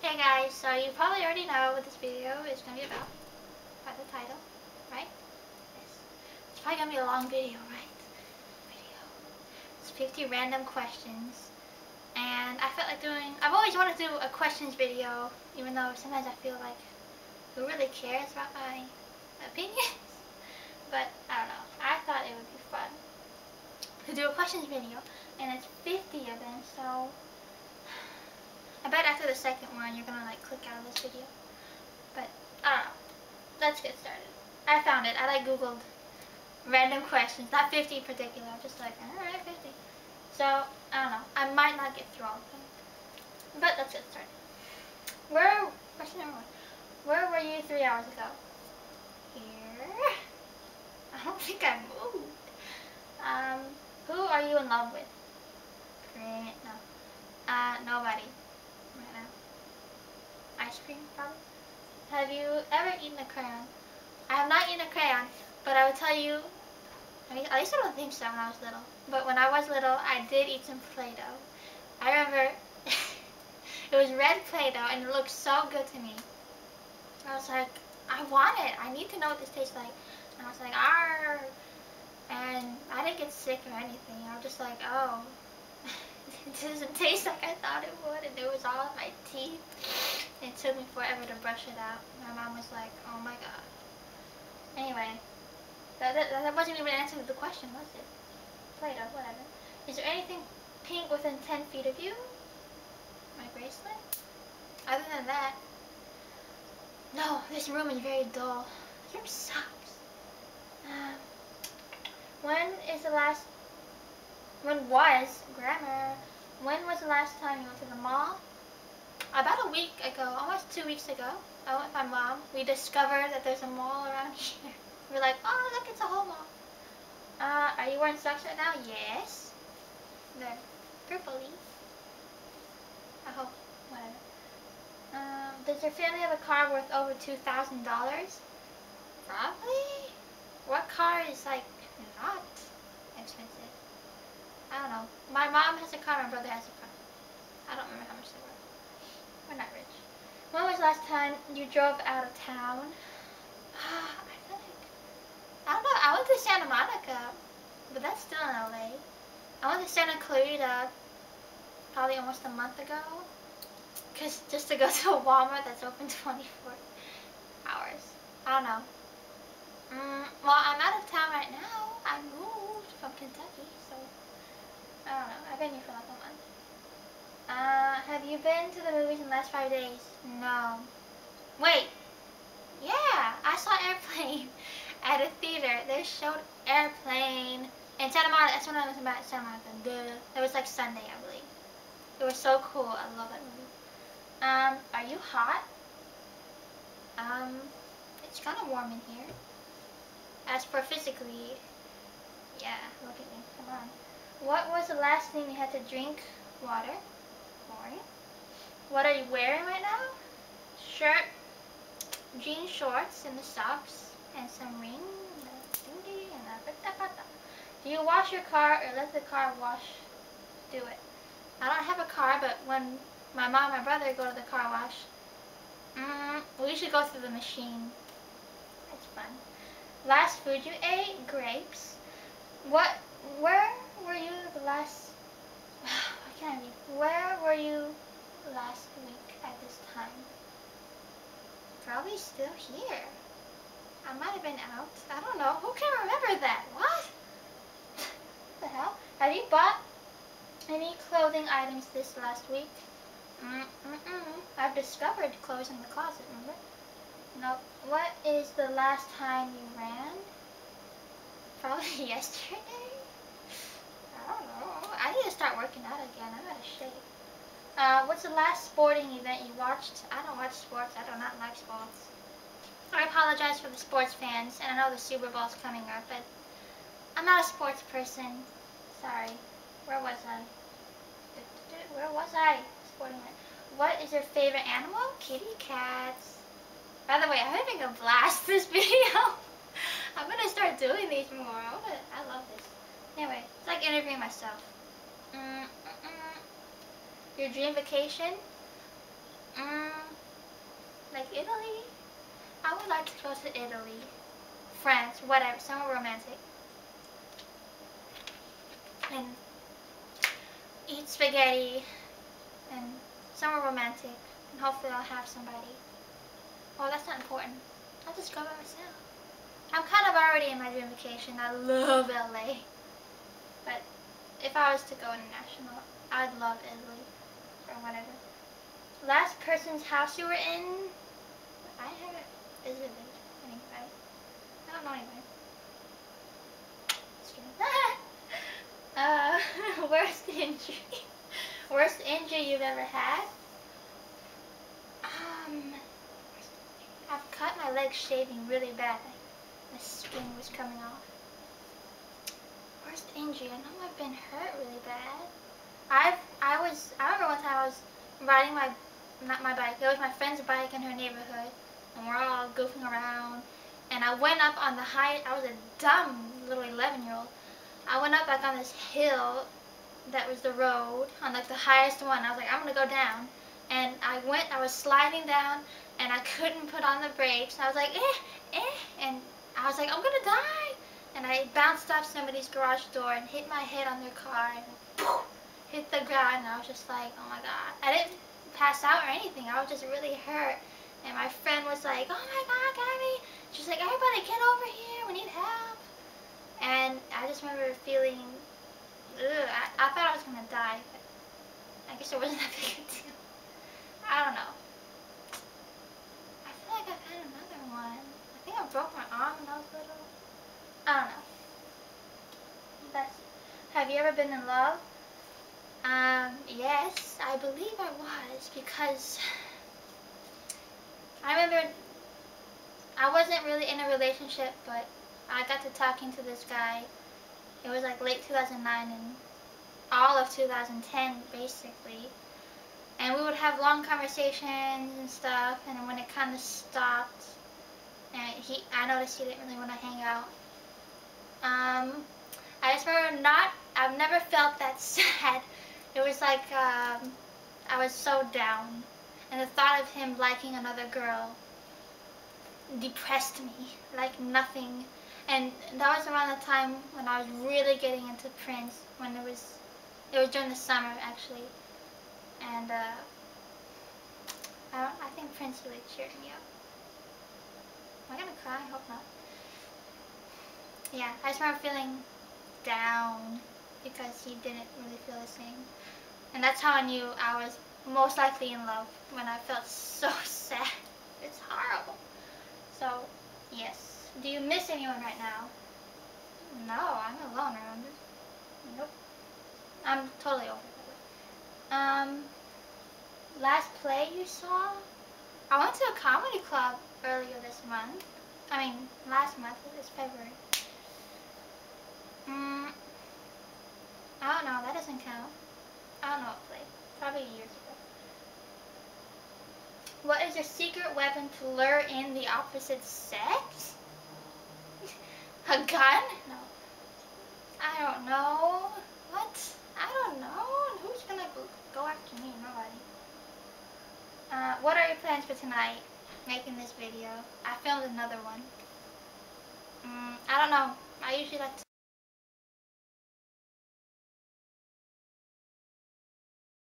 Hey guys, so you probably already know what this video is going to be about by the title, right? Yes. It's probably going to be a long video, right? It's 50 random questions, and I felt like I've always wanted to do a questions video, even though sometimes I feel like, who really cares about my opinions? But, I don't know, I thought it would be fun to do a questions video, and it's 50 of them, so I bet after the second one you're gonna like click out of this video. But I don't know. Let's get started. I found it. I googled random questions, not 50 in particular. I'm just like, alright, 50. So I don't know. I might not get through all of them. But let's get started. Question number 1. Where were you 3 hours ago? Here. I don't think I moved. Who are you in love with? Great. No. Nobody. Right now. Ice cream, probably. Have you ever eaten a crayon? I have not eaten a crayon, but I would tell you, at least I don't think so when I was little, but when I was little, I did eat some Play-Doh. I remember it was red Play-Doh, and it looked so good to me. I was like, I want it. I need to know what this tastes like. And I was like, arr. And I didn't get sick or anything. I was just like, oh. It doesn't taste like I thought it would, and it was all in my teeth. It took me forever to brush it out. My mom was like, oh my god. Anyway, that wasn't even an answer to the question, was it? Play-Doh, whatever. Is there anything pink within 10 feet of you? My bracelet? Other than that, no, this room is very dull. This room sucks. When was the last time you went to the mall? About a week ago, almost 2 weeks ago, I went with my mom. We discovered that there's a mall around here. We're like, oh look, it's a whole mall. Are you wearing socks right now? Yes. They're purpley. I hope. Whatever. Does your family have a car worth over $2,000? Probably. What car is like not expensive? I don't know. My mom has a car, my brother has a car. I don't remember how much they were. We're not rich. When was the last time you drove out of town? I feel like, I don't know, I went to Santa Monica, but that's still in LA. I went to Santa Clarita probably almost a month ago, just to go to a Walmart that's open 24 hours. I don't know. Well, I'm out of town right now. I moved from Kentucky, so I don't know. I've been here for like a month. Have you been to the movies in the last 5 days? No. Wait. Yeah, I saw Airplane at a theater. They showed Airplane in Santa Monica. That's when I was about Santa Monica. Duh. It was like Sunday, I believe. It was so cool. I love that movie. Are you hot? It's kind of warm in here. As for physically, yeah, look at me. Come on. What was the last thing you had to drink? Water. Boring. What are you wearing right now? Shirt, jean shorts, and the socks, and some ring, and a thingy, and a pata. Do you wash your car or let the car do it? I don't have a car, but when my mom and my brother go to the car wash, we usually go through the machine. It's fun. Last food you ate? Grapes. Where were you the last, where were you last week at this time? Probably still here. I might have been out. I don't know. Who can remember that? What? What the hell? Have you bought any clothing items this last week? I've discovered clothes in the closet, remember? Nope. What is the last time you ran? Probably yesterday? I don't know. I need to start working out again. I'm out of shape. What's the last sporting event you watched? I don't watch sports. I do not like sports. I apologize for the sports fans, and I know the Super Bowl's coming up, but I'm not a sports person. Sorry. Where was I? Where was I? Sporting event. What is your favorite animal? Kitty cats. By the way, I'm having a blast this video. I'm gonna start doing these more. I love this. Anyway, it's like interviewing myself. Your dream vacation? like Italy. I would like to go to Italy, France, whatever, somewhere romantic. And eat spaghetti and somewhere romantic. And hopefully I'll have somebody. Well, that's not important. I'll just go by myself. I'm kind of already in my dream vacation. I love LA. But if I was to go international, I'd love Italy or whatever. Last person's house you were in? I haven't visited anybody. I don't know anybody. Just kidding. Worst injury. Worst injury you've ever had? I've cut my leg shaving really bad. My skin was coming off. Worst injury? I know I've been hurt really bad. I remember one time I was riding not my bike, it was my friend's bike in her neighborhood, and we're all goofing around, and I went up on the I was a dumb little 11-year-old, I went up like on this hill that was the road, on like the highest one. I was like, I'm gonna go down, and I was sliding down, and I couldn't put on the brakes, I was like, and I was like, I'm gonna die, and I bounced off somebody's garage door and hit my head on their car, and poof, hit the ground, and I was just like, oh my god. I didn't pass out or anything, I was just really hurt, and my friend was like, oh my god, Gabby, she's like, everybody get over here, we need help, and I just remember feeling, I thought I was gonna die, but I guess it wasn't that big a deal. I don't know. I feel like I've had another one. I think I broke my arm when I was little. I don't know. Have you ever been in love? Yes, I believe I was, because I remember I wasn't really in a relationship, but I got to talking to this guy. It was like late 2009 and all of 2010 basically, and we would have long conversations and stuff, and when it kind of stopped, and I noticed he didn't really want to hang out. I just remember I've never felt that sad. It was like, I was so down, and the thought of him liking another girl depressed me like nothing. And that was around the time when I was really getting into Prince, when it was during the summer actually, and I think Prince really cheered me up. Am I gonna cry? I hope not. Yeah, I just remember feeling down because he didn't really feel the same. And that's how I knew I was most likely in love, when I felt so sad. It's horrible. So, yes. Do you miss anyone right now? No, I'm alone, remember? Nope. I'm totally over it. Last play you saw? I went to a comedy club earlier this month. I mean, last month. It's February. I don't know. That doesn't count. I don't know what play. Probably years ago. What is your secret weapon to lure in the opposite sex? A gun? No. I don't know. What? I don't know. Who's gonna go after me? Nobody. What are your plans for tonight? Making this video. I filmed another one. I don't know. I usually like to